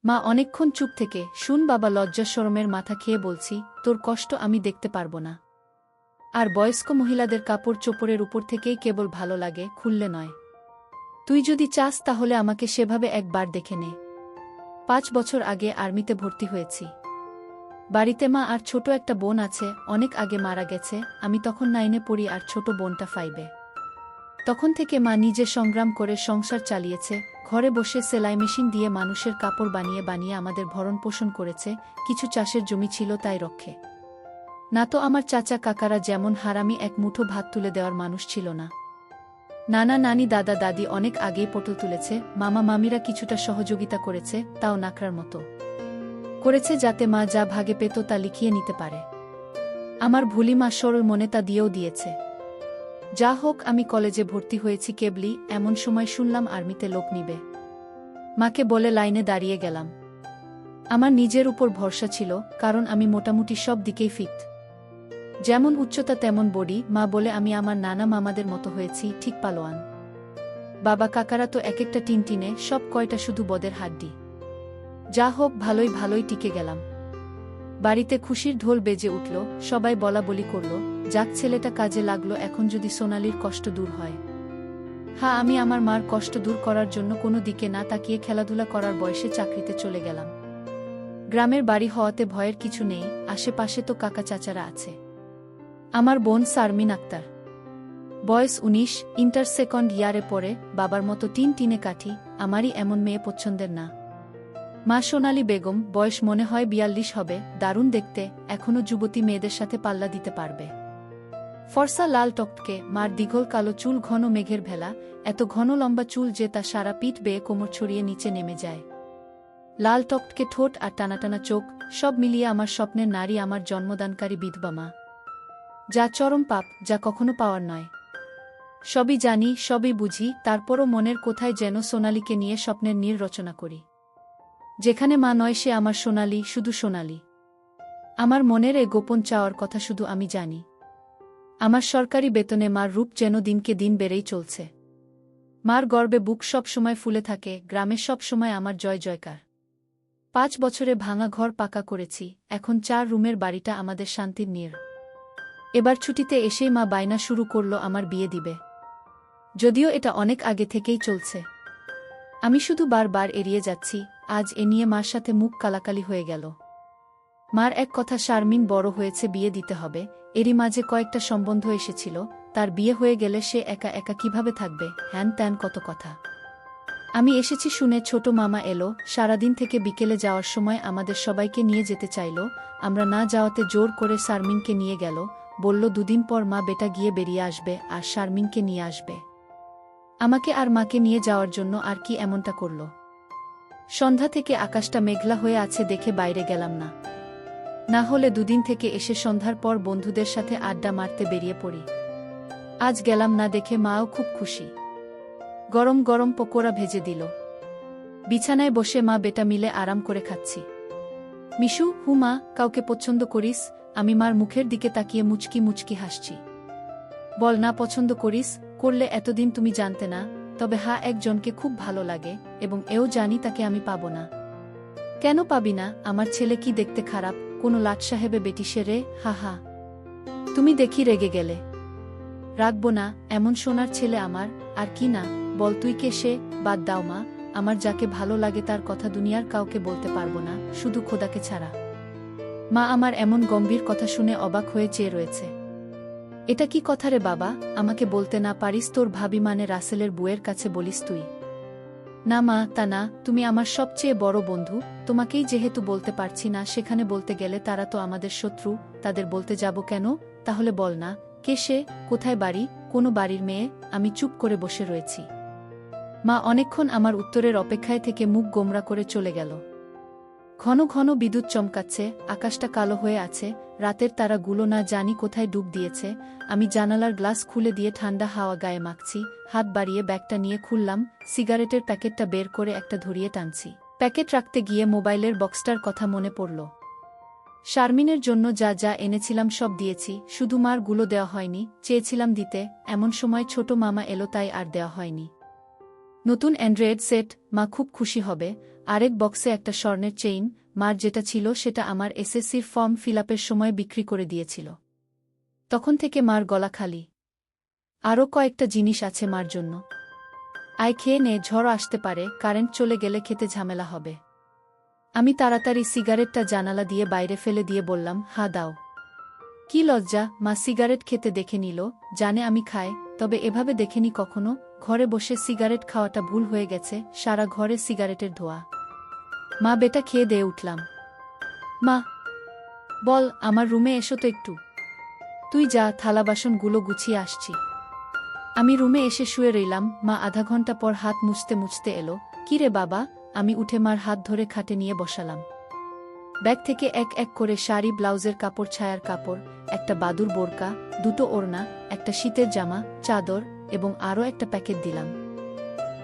মা অনেকক্ষণ চুপ থেকে, শুন বাবা, লজ্জা শরমের মাথা খেয়ে বলছি, তোর কষ্ট আমি দেখতে পারব না। আর বয়স্ক মহিলাদের কাপড় চোপড়ের উপর থেকেই কেবল ভালো লাগে, খুললে নয়। তুই যদি চাস তাহলে আমাকে সেভাবে একবার দেখে নে। 5 বছর আগে আর্মিতে ভর্তি হয়েছি। বাড়িতে মা আর ছোট একটা বোন আছে, অনেক আগে মারা গেছে, আমি তখন 9-এ পড়ি আর ছোট বোনটা 5-এ। তখন থেকে মা নিজে সংগ্রাম করে সংসার চালিয়েছে, ঘরে বসে সেলাই মেশিন দিয়ে মানুষের কাপড় বানিয়ে বানিয়ে আমাদের ভরণ পোষণ করেছে, কিছু চাষের জমি ছিল তাই রক্ষে। না তো আমার চাচা কাকারা যেমন হারামি এক মুঠো ভাত তুলে দেওয়ার মানুষ ছিল না। নানা নানি দাদা দাদি অনেক আগেই পটল তুলেছে, মামা মামিরা কিছুটা সহযোগিতা করেছে, তাও নাকড়ার মতো করেছে যাতে মা যা ভাগে পেত তা লিখিয়ে নিতে পারে। আমার ভুলি মা সরল মনে তা দিয়েও দিয়েছে। যা হোক, আমি কলেজে ভর্তি হয়েছি কেবলই, এমন সময় শুনলাম আর্মিতে লোক নিবে। মাকে বলে লাইনে দাঁড়িয়ে গেলাম। আমার নিজের উপর ভরসা ছিল, কারণ আমি মোটামুটি সব দিকেই ফিট। যেমন উচ্চতা তেমন বডি। মা বলে আমি আমার নানা মামাদের মতো হয়েছি, ঠিক পালোয়ান। বাবা কাকারা তো এক একটা টিনটিনে, সব কয়টা শুধু বদের হাড্ডি। যা হোক, ভালোই ভালোই টিকে গেলাম। বাড়িতে খুশির ঢোল বেজে উঠল, সবাই বলা বলি করল, যাক ছেলেটা কাজে লাগলো, এখন যদি সোনালির কষ্ট দূর হয়। হ্যাঁ, আমি আমার মার কষ্ট দূর করার জন্য কোনো দিকে না তাকিয়ে খেলাধুলা করার বয়সে চাকরিতে চলে গেলাম। গ্রামের বাড়ি হওয়াতে ভয়ের কিছু নেই, আশেপাশে তো কাকা চাচারা আছে। আমার বোন শারমিন আক্তার, বয়স 19, ইন্টার সেকেন্ড ইয়ারে পড়ে, বাবার মতো টিনে কাঠি, আমারই এমন মেয়ে পছন্দের না। মা সোনালী বেগম, বয়স মনে হয় 42 হবে, দারুণ দেখতে, এখনো যুবতী মেয়েদের সাথে পাল্লা দিতে পারবে। ফর্সা লাল টকটকে, মার দীঘল কালো চুল ঘন মেঘের ভেলা, এত ঘন লম্বা চুল যে তা সারা পিঠ বেয়ে কোমর ছড়িয়ে নিচে নেমে যায়। লাল টকটকে ঠোঁট আর টানাটানা চোখ, সব মিলিয়ে আমার স্বপ্নের নারী, আমার জন্মদানকারী বিধবা মা। যা চরম পাপ, যা কখনো পাওয়ার নয়। সবই জানি, সবই বুঝি, তারপরও মনের কোথায় যেন সোনালীকে নিয়ে স্বপ্নের নীড় রচনা করি। যেখানে মা নয় সে আমার সোনালী, শুধু সোনালী। আমার মনের এ গোপন চাওয়ার কথা শুধু আমি জানি। আমার সরকারি বেতনে মার রূপ যেন দিনকে দিন বেড়েই চলছে। মার গর্বে বুক সব সময় ফুলে থাকে, গ্রামে সব সময় আমার জয় জয়কার। 5 বছরে ভাঙা ঘর পাকা করেছি, এখন 4 রুমের বাড়িটা আমাদের শান্তির নীড়। এবার ছুটিতে এসেই মা বায়না শুরু করল আমার বিয়ে দিবে। যদিও এটা অনেক আগে থেকেই চলছে, আমি শুধু বারবার এড়িয়ে যাচ্ছি। আজ এ নিয়ে মার সাথে মুখ কালাকালি হয়ে গেল। মার এক কথা, শারমিন বড় হয়েছে, বিয়ে দিতে হবে। এরই মাঝে কয়েকটা সম্বন্ধ এসেছিল, তার বিয়ে হয়ে গেলে সে একা একা কিভাবে থাকবে, হ্যান ত্যান কত কথা। আমি এসেছি শুনে ছোট মামা এলো, সারাদিন থেকে বিকেলে যাওয়ার সময় আমাদের সবাইকে নিয়ে যেতে চাইল। আমরা না যাওয়াতে জোর করে শারমিনকে নিয়ে গেল, বলল 2 দিন পর মা বেটা গিয়ে বেরিয়ে আসবে আর শারমিনকে নিয়ে আসবে। আমাকে আর মাকে নিয়ে যাওয়ার জন্য আর কি এমনটা করল। সন্ধ্যা থেকে আকাশটা মেঘলা হয়ে আছে দেখে বাইরে গেলাম না। না হলে 2 দিন থেকে এসে সন্ধ্যার পর বন্ধুদের সাথে আড্ডা মারতে বেরিয়ে পড়ি। আজ গেলাম না দেখে মাও খুব খুশি। গরম গরম পকোড়া ভেজে দিল। বিছানায় বসে মা বেটা মিলে আরাম করে খাচ্ছি। মিশু, হু মা, কাউকে পছন্দ করিস? আমি মার মুখের দিকে তাকিয়ে মুচকি মুচকি হাসছি। বল না পছন্দ করিস, করলে এতদিন তুমি জানতে না। তবে হ্যাঁ, একজনকে খুব ভালো লাগে, এবং এও জানি তাকে আমি পাবো না। কেন পাবি না? আমার ছেলে কি দেখতে খারাপ? কোনো লাট সাহেবে বেটি সে রে? হা হা। তুমি দেখি রেগে গেলে। রাখবো না, এমন সোনার ছেলে আমার। আর কি না, বল তুই কে সে? বাদ দাও মা, আমার যাকে ভালো লাগে তার কথা দুনিয়ার কাউকে বলতে পারবো না, শুধু খোদাকে ছাড়া। মা আমার এমন গম্ভীর কথা শুনে অবাক হয়ে চেয়ে রয়েছে। এটা কি কথা রে বাবা? আমাকে বলতে না পারিস তোর ভাবি মানে রাসেলের বুয়ের কাছে বলিস তুই? না মা, তা না, তুমি আমার সবচেয়ে বড় বন্ধু, তোমাকেই যেহেতু বলতে পারছি না, সেখানে বলতে গেলে তারা তো আমাদের শত্রু, তাদের বলতে যাব কেন? তাহলে বল না, কে সে, কোথায় বাড়ি, কোনো বাড়ির মেয়ে? আমি চুপ করে বসে রয়েছি। মা অনেকক্ষণ আমার উত্তরের অপেক্ষায় থেকে মুখ গোমরা করে চলে গেল। ঘন ঘন বিদ্যুৎ চমকাচ্ছে, আকাশটা কালো হয়ে আছে, রাতের তারাগুলো না জানি কোথায় ডুব দিয়েছে। আমি জানালার গ্লাস খুলে দিয়ে ঠান্ডা হাওয়া গায়ে মাখছি, হাত বাড়িয়ে ব্যাগটা নিয়ে খুললাম, সিগারেটের প্যাকেটটা বের করে একটা ধরিয়ে টানছি। প্যাকেট রাখতে গিয়ে মোবাইলের বক্সটার কথা মনে পড়ল। শারমিনের জন্য যা যা এনেছিলাম সব দিয়েছি, শুধু মার গুলো দেওয়া হয়নি, চেয়েছিলাম দিতে, এমন সময় ছোট মামা এলো তাই আর দেওয়া হয়নি। নতুন অ্যান্ড্রয়েড সেট, মা খুব খুশি হবে। আরেক বক্সে একটা স্বর্ণের চেইন। মার যেটা ছিল সেটা আমার এসএসসির ফর্ম ফিলআপের সময় বিক্রি করে দিয়েছিল। তখন থেকে মার গলা খালি। আরও কয়েকটা জিনিস আছে মার জন্য। আয় খেয়ে নে, ঝড় আসতে পারে, কারেন্ট চলে গেলে খেতে ঝামেলা হবে। আমি তাড়াতাড়ি সিগারেটটা জানালা দিয়ে বাইরে ফেলে দিয়ে বললাম, হা দাও। কি লজ্জা! মা সিগারেট খেতে দেখে নিল, জানে আমি খাই, তবে এভাবে দেখেনি কখনো। ঘরে বসে সিগারেট খাওয়াটা ভুল হয়ে গেছে, সারা ঘরে সিগারেটের ধোঁয়া। মা বেটা খেয়ে দিয়ে উঠলাম। মা বল, আমার রুমে এসো তো একটু। তুই যা, থালা বাসনগুলো গুছিয়ে আসছি। আমি রুমে এসে শুয়ে রইলাম। মা আধা ঘন্টা পর হাত মুছতে মুছতে এলো। কি রে বাবা? আমি উঠে মার হাত ধরে খাটে নিয়ে বসালাম। ব্যাগ থেকে এক এক করে শাড়ি, ব্লাউজের কাপড়, ছায়ার কাপড়, একটা বাদুর বোরকা, দুটো ওড়না, একটা শীতের জামা, চাদর এবং আরও একটা প্যাকেট দিলাম।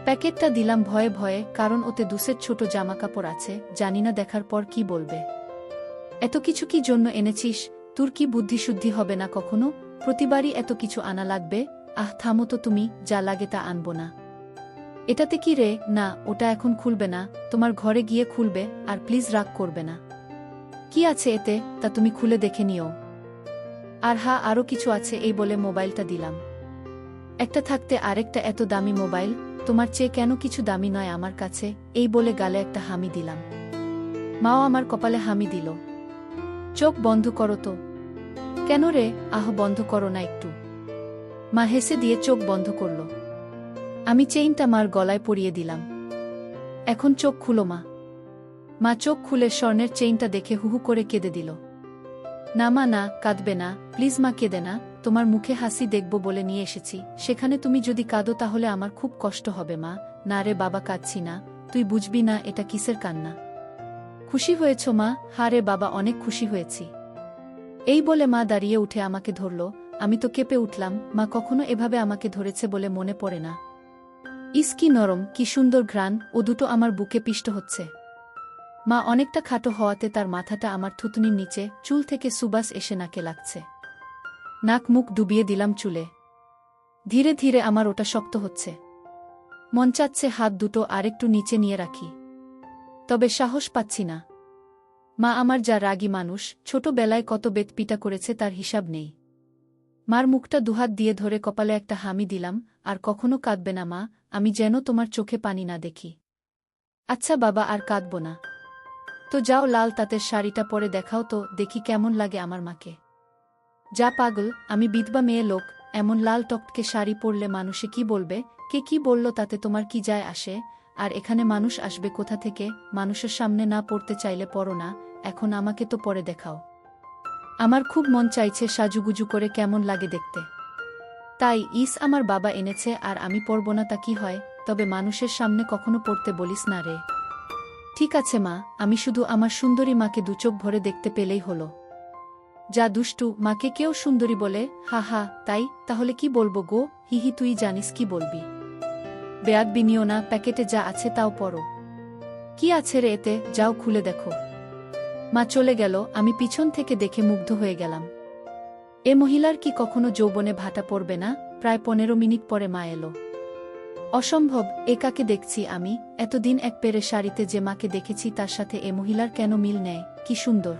প্যাকেটটা দিলাম ভয়ে ভয়ে, কারণ ওতে দুসেট ছোট জামা কাপড় আছে, জানি না দেখার পর কি বলবে। এত কিছু কি জন্য এনেছিস? তোর কি বুদ্ধিশুদ্ধি হবে না কখনো? প্রতিবারই এত কিছু আনা লাগবে? আহ থামো তো তুমি, যা লাগে তা আনবো না। এটাতে কি রে? না, ওটা এখন খুলবে না, তোমার ঘরে গিয়ে খুলবে, আর প্লিজ রাগ করবে না। কি আছে এতে, তা তুমি খুলে দেখে নিও। আর হ্যাঁ, আরও কিছু আছে, এই বলে মোবাইলটা দিলাম। একটা থাকতে আরেকটা এত দামি মোবাইল, তোমার চেয়ে কেন কিছু দামি নয় আমার কাছে, এই বলে গালে একটা হামি দিলাম। মাও আমার কপালে হামি দিল। চোখ বন্ধ করো তো। কেন রে? আহ বন্ধ করো না একটু। মা হেসে দিয়ে চোখ বন্ধ করল। আমি চেইনটা মার গলায় পরিয়ে দিলাম। এখন চোখ খুলো মা। মা চোখ খুলে স্বর্ণের চেইনটা দেখে হুহু করে কেঁদে দিল। না মা না, কাঁদবে না, প্লিজ মা, কেঁদে না, তোমার মুখে হাসি দেখব বলে নিয়ে এসেছি, সেখানে তুমি যদি কাঁদো তাহলে আমার খুব কষ্ট হবে মা। না রে বাবা, কাঁদছি না, তুই বুঝবি না এটা কিসের কান্না। খুশি হয়েছ মা? হ্যাঁ রে বাবা, অনেক খুশি হয়েছি। এই বলে মা দাঁড়িয়ে উঠে আমাকে ধরল। আমি তো কেঁপে উঠলাম। মা কখনো এভাবে আমাকে ধরেছে বলে মনে পড়ে না। ইস কি নরম, কি সুন্দর ঘ্রাণ, ও দুটো আমার বুকে পিষ্ট হচ্ছে। মা অনেকটা খাটো হওয়াতে তার মাথাটা আমার থুতনির নিচে, চুল থেকে সুবাস এসে নাকে লাগছে। নাক মুখ ডুবিয়ে দিলাম চুলে। ধীরে ধীরে আমার ওটা শক্ত হচ্ছে। মন চাচ্ছে হাত দুটো আরেকটু নিচে নিয়ে রাখি, তবে সাহস পাচ্ছি না। মা আমার যা রাগী মানুষ, ছোটবেলায় কত বেতপিটা করেছে তার হিসাব নেই। মার মুখটা দুহাত দিয়ে ধরে কপালে একটা হামি দিলাম। আর কখনো কাঁদবে না মা, আমি যেন তোমার চোখে পানি না দেখি। আচ্ছা বাবা, আর কাঁদব না। তো যাও, লাল তাঁতের শাড়িটা পরে দেখাও তো, দেখি কেমন লাগে আমার মাকে। যা পাগল, আমি বিধবা মেয়ে লোক, এমন লাল টকটকে শাড়ি পরলে মানুষে কি বলবে? কে কি বলল তাতে তোমার কি যায় আসে? আর এখানে মানুষ আসবে কোথা থেকে? মানুষের সামনে না পড়তে চাইলে পড়ো না, এখন আমাকে তো পরে দেখাও। আমার খুব মন চাইছে সাজুগুজু করে কেমন লাগে দেখতে। তাই আমার বাবা এনেছে, আর আমি পরব না তা কি হয়? তবে মানুষের সামনে কখনো পড়তে বলিস না রে। ঠিক আছে মা, আমি শুধু আমার সুন্দরী মাকে দুচোখ ভরে দেখতে পেলেই হলো। যা দুষ্টু, মাকে কেউ সুন্দরী বলে? হা হা, তাই? তাহলে কি বলবো গো? হিহি, তুই জানিস কি বলবি। বেয়াদ বিনিও না, প্যাকেটে যা আছে তাও পড়ো। কি আছে রে এতে? যাও খুলে দেখো। মা চলে গেল। আমি পিছন থেকে দেখে মুগ্ধ হয়ে গেলাম। এ মহিলার কি কখনো যৌবনে ভাটা পড়বে না? প্রায় 15 মিনিট পরে মা এলো। অসম্ভব, এ কাকে দেখছি আমি? এতদিন এক পেরে শাড়িতে যে মাকে দেখেছি তার সাথে এ মহিলার কেন মিল নেয়? কি সুন্দর,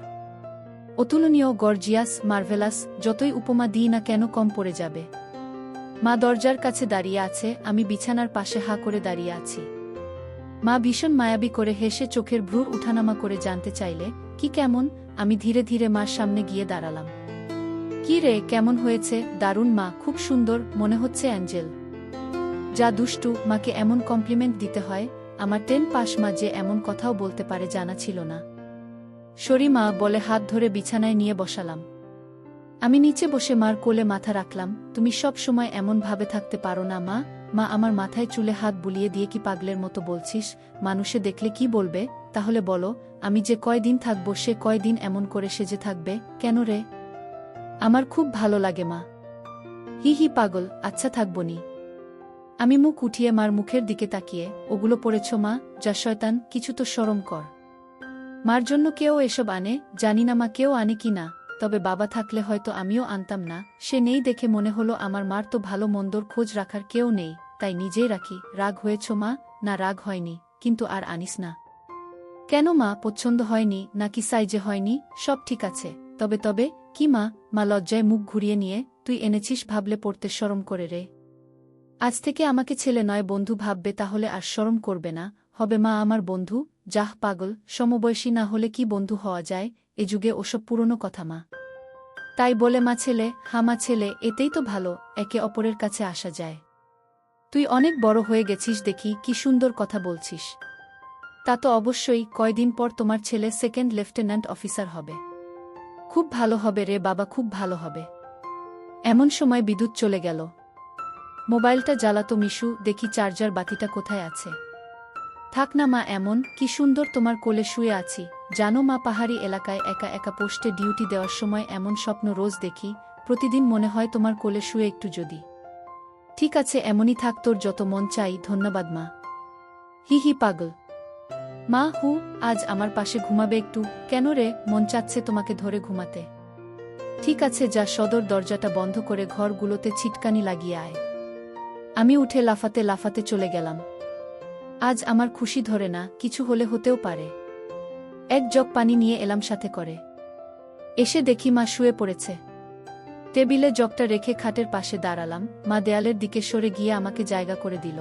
অতুলনীয়, গর্জিয়াস, মার্ভেলাস, যতই উপমা দিই না কেন কম পড়ে যাবে। মা দরজার কাছে দাঁড়িয়ে আছে, আমি বিছানার পাশে হা করে দাঁড়িয়ে আছি। মা ভীষণ মায়াবী করে হেসে চোখের ভ্রুর উঠানামা করে জানতে চাইলে, কি কেমন? আমি ধীরে ধীরে মার সামনে গিয়ে দাঁড়ালাম। কি রে, কেমন হয়েছে? দারুণ মা, খুব সুন্দর, মনে হচ্ছে অ্যাঞ্জেল। যা দুষ্টু, মাকে এমন কমপ্লিমেন্ট দিতে হয়? আমার 10 পাস মা যে এমন কথাও বলতে পারে জানা ছিল না। সরি মা বলে হাত ধরে বিছানায় নিয়ে বসালাম। আমি নিচে বসে মার কোলে মাথা রাখলাম। তুমি সব সময় এমন ভাবে থাকতে পারো না মা? মা আমার মাথায় চুলে হাত বুলিয়ে দিয়ে, কি পাগলের মতো বলছিস? মানুষে দেখলে কি বলবে? তাহলে বলো, আমি যে কয়দিন থাকবো সে কয়দিন এমন করে সেজে থাকবে কেন রে? আমার খুব ভালো লাগে মা। হি হি পাগল, আচ্ছা থাকবনি। আমি মুখ উঠিয়ে মার মুখের দিকে তাকিয়ে, ওগুলো পড়েছ মা? যা শয়তান, কিছু তো শরম কর। মার জন্য কেউ এসব আনে? জানি না মা কেউ আনে কি না, তবে বাবা থাকলে হয়তো আমিও আনতাম না। সে নেই দেখে মনে হলো আমার মার তো ভালো মন্দর খোঁজ রাখার কেউ নেই, তাই নিজেই রাখি। রাগ হয়েছ মা? না রাগ হয়নি, কিন্তু আর আনিস না। কেন মা, পছন্দ হয়নি নাকি সাইজে হয়নি? সব ঠিক আছে। তবে কি মা? মা লজ্জায় মুখ ঘুরিয়ে নিয়ে, তুই এনেছিস ভাবলে পড়তে শরম করে রে। আজ থেকে আমাকে ছেলে নয় বন্ধু ভাববে, তাহলে আর শরম করবে না। হবে মা আমার বন্ধু? যাহ পাগল, সমবয়সী না হলে কি বন্ধু হওয়া যায়? এ যুগে ওসব পুরনো কথা মা। তাই বলে মা ছেলে, মা ছেলে, এতেই তো ভালো, একে অপরের কাছে আসা যায়। তুই অনেক বড় হয়ে গেছিস দেখি, কি সুন্দর কথা বলছিস। তা তো অবশ্যই, কয়দিন পর তোমার ছেলে সেকেন্ড লেফটেন্যান্ট অফিসার হবে। খুব ভালো হবে রে বাবা, খুব ভালো হবে। এমন সময় বিদ্যুৎ চলে গেল। মোবাইলটা জ্বালাতো মিশু, দেখি চার্জার বাতিটা কোথায় আছে। থাক না মা, এমন কি সুন্দর তোমার কোলে শুয়ে আছি। জানো মা, পাহাড়ি এলাকায় একা একা পোস্টে ডিউটি দেওয়ার সময় এমন স্বপ্ন রোজ দেখি। প্রতিদিন মনে হয় তোমার কোলে শুয়ে একটু যদি। ঠিক আছে, এমনই থাক, তোর যত মন চাই। ধন্যবাদ মা। হি পাগল। মা আজ আমার পাশে ঘুমাবে একটু? কেন রে, মন চাচ্ছে তোমাকে ধরে ঘুমাতে। ঠিক আছে, যা সদর দরজাটা বন্ধ করে ঘরগুলোতে ছিটকানি লাগিয়ে আয়। আমি উঠে লাফাতে লাফাতে চলে গেলাম। আজ আমার খুশি ধরে না, কিছু হলে হতেও পারে। এক জগ পানি নিয়ে এলাম সাথে করে। এসে দেখি মা শুয়ে পড়েছে। টেবিলে জগটা রেখে খাটের পাশে দাঁড়ালাম। মা দেয়ালের দিকে সরে গিয়ে আমাকে জায়গা করে দিল।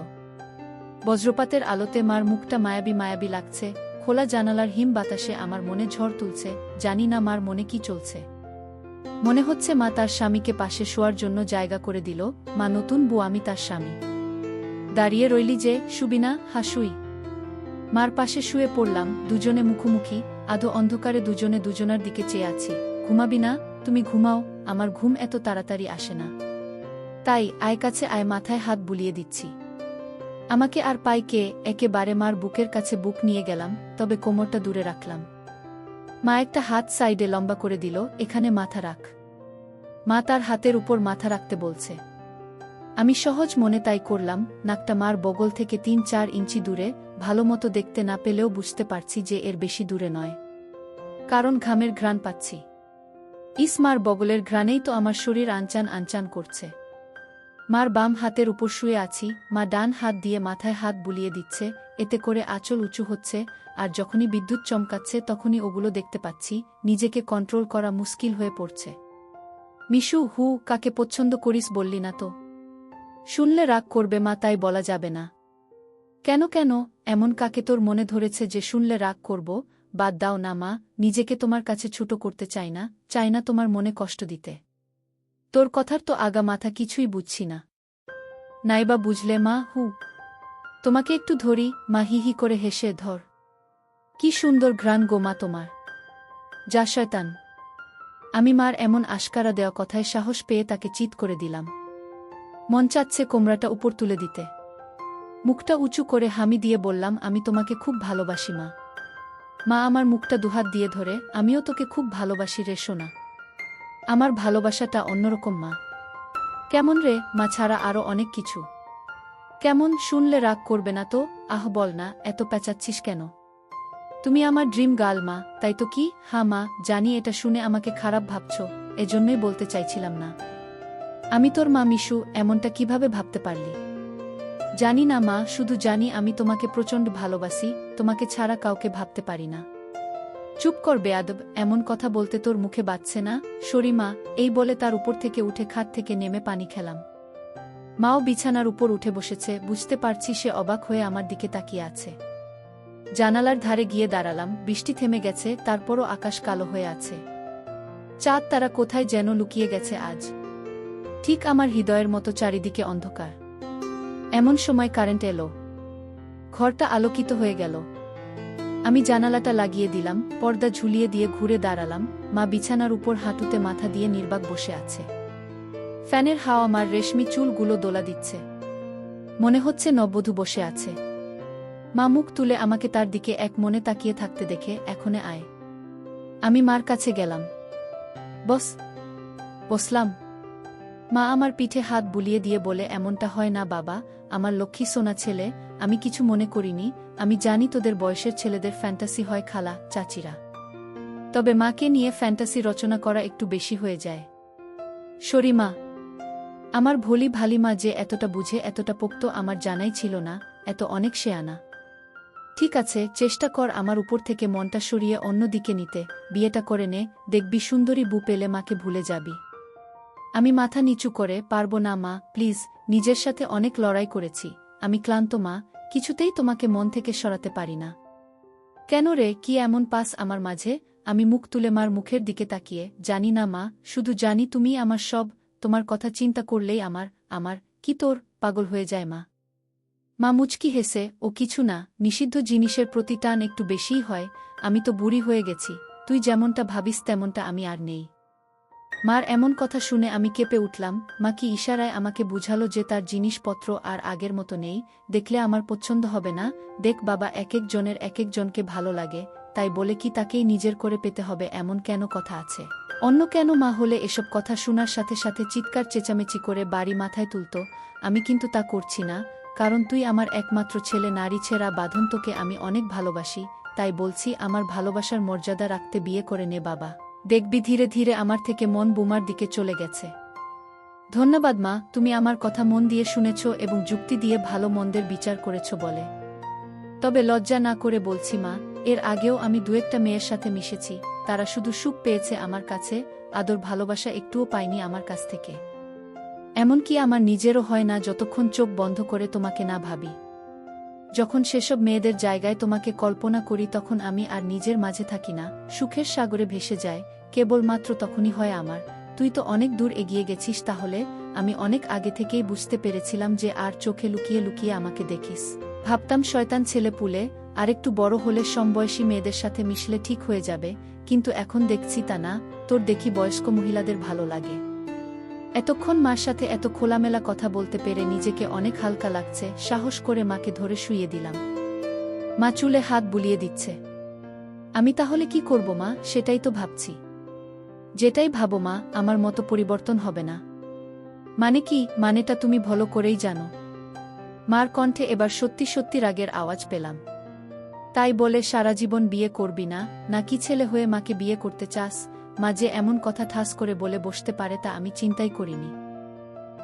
বজ্রপাতের আলোতে মার মুখটা মায়াবী মায়াবী লাগছে। খোলা জানালার হিম বাতাসে আমার মনে ঝড় তুলছে। জানি না মার মনে কি চলছে। মনে হচ্ছে মা তার স্বামীকে পাশে শোয়ার জন্য জায়গা করে দিল। মা নতুন বউ, আমি তার স্বামী। দাঁড়িয়ে রইলি যে, শুবি না? শুই। মার পাশে শুয়ে পড়লাম, দুজনে মুখোমুখি। আধো অন্ধকারে দুজনে দুজনার দিকে চেয়ে আছি। ঘুমাবি না? তুমি ঘুমাও, আমার ঘুম এত তাড়াতাড়ি আসে না। তাই আয় কাছে আয়, মাথায় হাত বুলিয়ে দিচ্ছি। আমাকে আর পাই কে? একেবারে মার বুকের কাছে বুক নিয়ে গেলাম, তবে কোমরটা দূরে রাখলাম। মা একটা হাত সাইডে লম্বা করে দিল, এখানে মাথা রাখ। মা তার হাতের উপর মাথা রাখতে বলছে। আমি সহজ মনে তাই করলাম। নাকটা মার বগল থেকে ৩-৪ ইঞ্চি দূরে। ভালো মতো দেখতে না পেলেও বুঝতে পারছি যে এর বেশি দূরে নয়, কারণ ঘামের ঘ্রাণ পাচ্ছি। মার বগলের ঘ্রাণেই তো আমার শরীর আনচান আনচান করছে। মার বাম হাতের উপর শুয়ে আছি। মা ডান হাত দিয়ে মাথায় হাত বুলিয়ে দিচ্ছে, এতে করে আঁচল উঁচু হচ্ছে। আর যখনই বিদ্যুৎ চমকাচ্ছে তখনই ওগুলো দেখতে পাচ্ছি। নিজেকে কন্ট্রোল করা মুশকিল হয়ে পড়ছে। মিশু, কাকে পছন্দ করিস বললি না তো? শুনলে রাগ করবে মা, তাই বলা যাবে না। কেন, এমন কাকে তোর মনে ধরেছে যে শুনলে রাগ করব? বাদ দাও না মা, নিজেকে তোমার কাছে ছোট করতে চাই না তোমার মনে কষ্ট দিতে। তোর কথার তো আগা মাথা কিছুই বুঝছি না। নাইবা বুঝলে মা? তোমাকে একটু ধরি। মা হি করে হেসে, ধর। কি সুন্দর ঘ্রাণ গো মা তোমার। যা শয়তান। আমি মার এমন আশকারা দেওয়া কথায় সাহস পেয়ে তাকে চিৎ করে দিলাম। মন চাচ্ছে কোমরাটা উপর তুলে দিতে। মুখটা উঁচু করে হামি দিয়ে বললাম, আমি তোমাকে খুব ভালোবাসি মা। মা আমার মুখটা দুহাত দিয়ে ধরে, আমিও তোকে খুব ভালোবাসি রে সোনা। আমার ভালোবাসাটা অন্যরকম মা। কেমন রে? মা ছাড়া আরো অনেক কিছু। কেমন? শুনলে রাগ করবে না তো? বল না, এত পেঁচাচ্ছিস কেন? তুমি আমার ড্রিম গার্ল মা, তাই তো? কি? মা, জানি এটা শুনে আমাকে খারাপ ভাবছ, এজন্যই বলতে চাইছিলাম না। আমি তোর মা মিশু, এমনটা কিভাবে ভাবতে পারলি? জানি না মা, শুধু জানি আমি তোমাকে প্রচণ্ড ভালোবাসি। তোমাকে ছাড়া কাউকে ভাবতে পারি না। চুপ কর বেয়াদব, এমন কথা বলতে তোর মুখে বাজছে না? সরি মা। এই বলে তার উপর থেকে উঠে খাট থেকে নেমে পানি খেলাম। মাও বিছানার উপর উঠে বসেছে। বুঝতে পারছি সে অবাক হয়ে আমার দিকে তাকিয়ে আছে। জানালার ধারে গিয়ে দাঁড়ালাম। বৃষ্টি থেমে গেছে, তারপরও আকাশ কালো হয়ে আছে। চাঁদ তারা কোথায় যেন লুকিয়ে গেছে আজ। ঠিক আমার হৃদয়ের মতো চারিদিকে অন্ধকার। এমন সময় কারেন্ট এলো। ঘরটা আলোকিত হয়ে গেল। আমি জানালাটা লাগিয়ে দিলাম, পর্দা ঝুলিয়ে দিয়ে ঘুরে দাঁড়ালাম। মা বিছানার উপর হাঁটুতে মাথা দিয়ে নির্বাক বসে আছে। ফ্যানের হাওয়া আমার রেশমি চুলগুলো দোলা দিচ্ছে। মনে হচ্ছে নববধূ বসে আছে। মা মুখ তুলে আমাকে তার দিকে এক মনে তাকিয়ে থাকতে দেখে, এখনে আয়। আমি মার কাছে গেলাম। বসলাম। মা আমার পিঠে হাত বুলিয়ে দিয়ে বলে, এমনটা হয় না বাবা, আমার লক্ষ্মী সোনা ছেলে। আমি কিছু মনে করিনি। আমি জানি তোদের বয়সের ছেলেদের ফ্যান্টাসি হয় খালা, চাচিরা। তবে মাকে নিয়ে ফ্যান্টাসি রচনা করা একটু বেশি হয়ে যায়। সরি মা। আমার ভোলি ভালি মা যে এতটা বুঝে, এতটা পোক্ত আমার জানাই ছিল না। এত অনেক শেয়ানা। ঠিক আছে, চেষ্টা কর আমার উপর থেকে মনটা সরিয়ে অন্য দিকে নিতে, বিয়েটা করে নে, দেখবি সুন্দরী বউ পেলে মাকে ভুলে যাবি। আমি মাথা নিচু করে, পারবো না মা, প্লিজ, নিজের সাথে অনেক লড়াই করেছি, আমি ক্লান্ত মা, কিছুতেই তোমাকে মন থেকে সরাতে পারি না। কেন রে, কি এমন পাস আমার মাঝে? আমি মুখ তুলে মার মুখের দিকে তাকিয়ে, জানি না মা, শুধু জানি তুমি আমার সব, তোমার কথা চিন্তা করলেই আমার কি তোর পাগল হয়ে যায় মা। মা মুচকি হেসে, ও কিছু না, নিষিদ্ধ জিনিসের প্রতি টান একটু বেশিই হয়, আমি তো বুড়ি হয়ে গেছি, তুই যেমনটা ভাবিস তেমনটা আমি আর নেই। মার এমন কথা শুনে আমি কেঁপে উঠলাম। মা কি ইশারায় আমাকে বুঝালো যে তার জিনিসপত্র আর আগের মতো নেই, দেখলে আমার পছন্দ হবে না? দেখ বাবা, এক এক জনের এক একজনকে ভালো লাগে, তাই বলে কি তাকেই নিজের করে পেতে হবে এমন কেন কথা আছে? অন্য কেন মা হলে এসব কথা শোনার সাথে সাথে চিৎকার চেঁচামেচি করে বাড়ি মাথায় তুলত। আমি কিন্তু তা করছি না, কারণ তুই আমার একমাত্র ছেলে, নারী ছেঁড়া বাঁধন, তোকে আমি অনেক ভালোবাসি, তাই বলছি আমার ভালোবাসার মর্যাদা রাখতে বিয়ে করে নে বাবা। দেখবি ধীরে ধীরে আমার থেকে মন বোমার দিকে চলে গেছে। ধন্যবাদ মা, তুমি আমার কথা মন দিয়ে শুনেছ এবং যুক্তি দিয়ে ভালো মন্দের বিচার করেছ বলে। তবে লজ্জা না করে বলছি মা, এর আগেও আমি দু-একটা মেয়ের সাথে মিশেছি, তারা শুধু সুখ পেয়েছে আমার কাছে, আদর ভালোবাসা একটুও পায়নি আমার কাছ থেকে। এমনকি আমার নিজেরও হয় না যতক্ষণ চোখ বন্ধ করে তোমাকে না ভাবি। যখন সেসব মেয়েদের জায়গায় তোমাকে কল্পনা করি তখন আমি আর নিজের মাঝে থাকি না, সুখের সাগরে ভেসে যায়, কেবলমাত্র তখনই হয় আমার। তুই তো অনেক দূর এগিয়ে গেছিস তাহলে, আমি অনেক আগে থেকেই বুঝতে পেরেছিলাম যে আর চোখে লুকিয়ে লুকিয়ে আমাকে দেখিস। ভাবতাম শয়তান ছেলে পুলে, আরেকটু বড় হলে সমবয়সী মেয়েদের সাথে মিশলে ঠিক হয়ে যাবে, কিন্তু এখন দেখছি তা না, তোর দেখি বয়স্ক মহিলাদের ভালো লাগে। এতক্ষণ মার সাথে এত খোলামেলা কথা বলতে পেরে নিজেকে অনেক হালকা লাগছে। সাহস করে মাকে ধরে শুইয়ে দিলাম। মা চুলে হাত বুলিয়ে দিচ্ছে। আমি তাহলে কি করব মা, সেটাই তো ভাবছি। যেটাই ভাবো মা, আমার মতো পরিবর্তন হবে না। মানে কি? মানেটা তুমি ভালো করেই জানো। মার কণ্ঠে এবার সত্যি সত্যি রাগের আওয়াজ পেলাম। তাই বলে সারা জীবন বিয়ে করবি না, নাকি ছেলে হয়ে মাকে বিয়ে করতে চাস? মা যে এমন কথা ঠাস করে বলে বসতে পারে তা আমি চিন্তাই করিনি।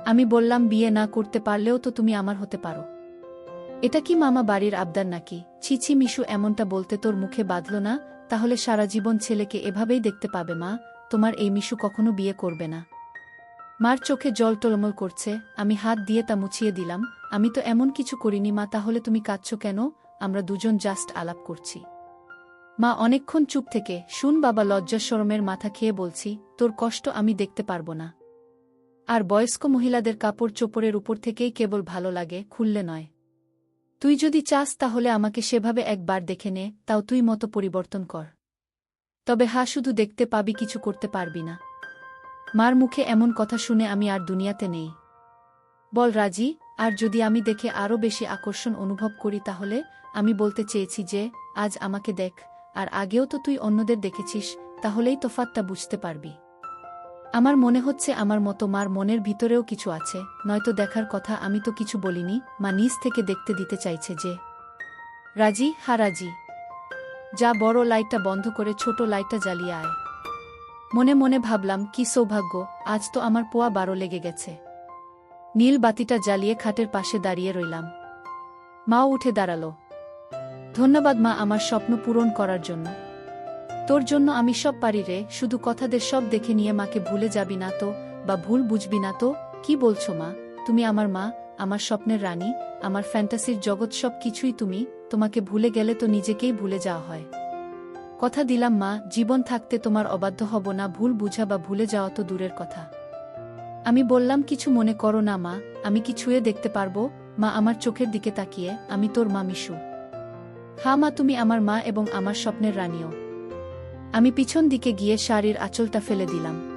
আমি বললাম, বিয়ে না করতে পারলেও তো তুমি আমার হতে পারো। এটা কি মামা বাড়ির আবদার নাকি? ছি ছি মিশু, এমনটা বলতে তোর মুখে বাঁধল না? তাহলে সারা জীবন ছেলেকে এভাবেই দেখতে পাবে মা, তোমার এই মিশু কখনো বিয়ে করবে না। মার চোখে জল টলমল করছে, আমি হাত দিয়ে তা মুছিয়ে দিলাম। আমি তো এমন কিছু করিনি মা, তাহলে তুমি কাঁদছো কেন? আমরা দুজন জাস্ট আলাপ করছি। মা অনেকক্ষণ চুপ থেকে, শুন বাবা, লজ্জা শরমের মাথা খেয়ে বলছি, তোর কষ্ট আমি দেখতে পারবো না। আর বয়স্ক মহিলাদের কাপড় চোপড়ের উপর থেকেই কেবল ভালো লাগে, খুললে নয়। তুই যদি চাস তাহলে আমাকে সেভাবে একবার দেখে নে, তাও তুই মতো পরিবর্তন কর। তবে শুধু দেখতে পাবি, কিছু করতে পারবি না। মার মুখে এমন কথা শুনে আমি আর দুনিয়াতে নেই। বল রাজি? আর যদি আমি দেখে আরও বেশি আকর্ষণ অনুভব করি তাহলে? আমি বলতে চেয়েছি যে, আজ আমাকে দেখ, আর আগেও তো তুই অন্যদের দেখেছিস, তাহলেই তফাৎটা বুঝতে পারবি। আমার মনে হচ্ছে আমার মতো মার মনের ভিতরেও কিছু আছে, নয়তো দেখার কথা আমি তো কিছু বলিনি। মা নিজ থেকে দেখতে দিতে চাইছে যে। রাজি? রাজি। যা, বড় লাইটটা বন্ধ করে ছোট লাইটটা জ্বালিয়ে আয়। মনে মনে ভাবলাম, কি সৌভাগ্য, আজ তো আমার পোয়া 12 লেগে গেছে। নীল বাতিটা জ্বালিয়ে খাটের পাশে দাঁড়িয়ে রইলাম। মাও উঠে দাঁড়ালো। ধন্যবাদ মা, আমার স্বপ্ন পূরণ করার জন্য। তোর জন্য আমি সব পারি রে, শুধু কথাদের সব দেখে নিয়ে মাকে ভুলে যাবি না তো, বা ভুল বুঝবি না তো? কি বলছো মা? তুমি আমার মা, আমার স্বপ্নের রানী, আমার ফ্যান্টাসির জগৎ, সব কিছুই তুমি। তোমাকে ভুলে গেলে তো নিজেকেই ভুলে যাওয়া হয়। কথা দিলাম মা, জীবন থাকতে তোমার অবাধ্য হব না। ভুল বুঝা বা ভুলে যাওয়া তো দূরের কথা। আমি বললাম, কিছু মনে করো না মা, আমি কি ছুঁয়ে দেখতে পারবো? মা আমার চোখের দিকে তাকিয়ে, আমি তোর মা মিশু। মা, তুমি আমার মা এবং আমার স্বপ্নের রানীও। আমি পিছন দিকে গিয়ে শাড়ির আঁচলটা ফেলে দিলাম।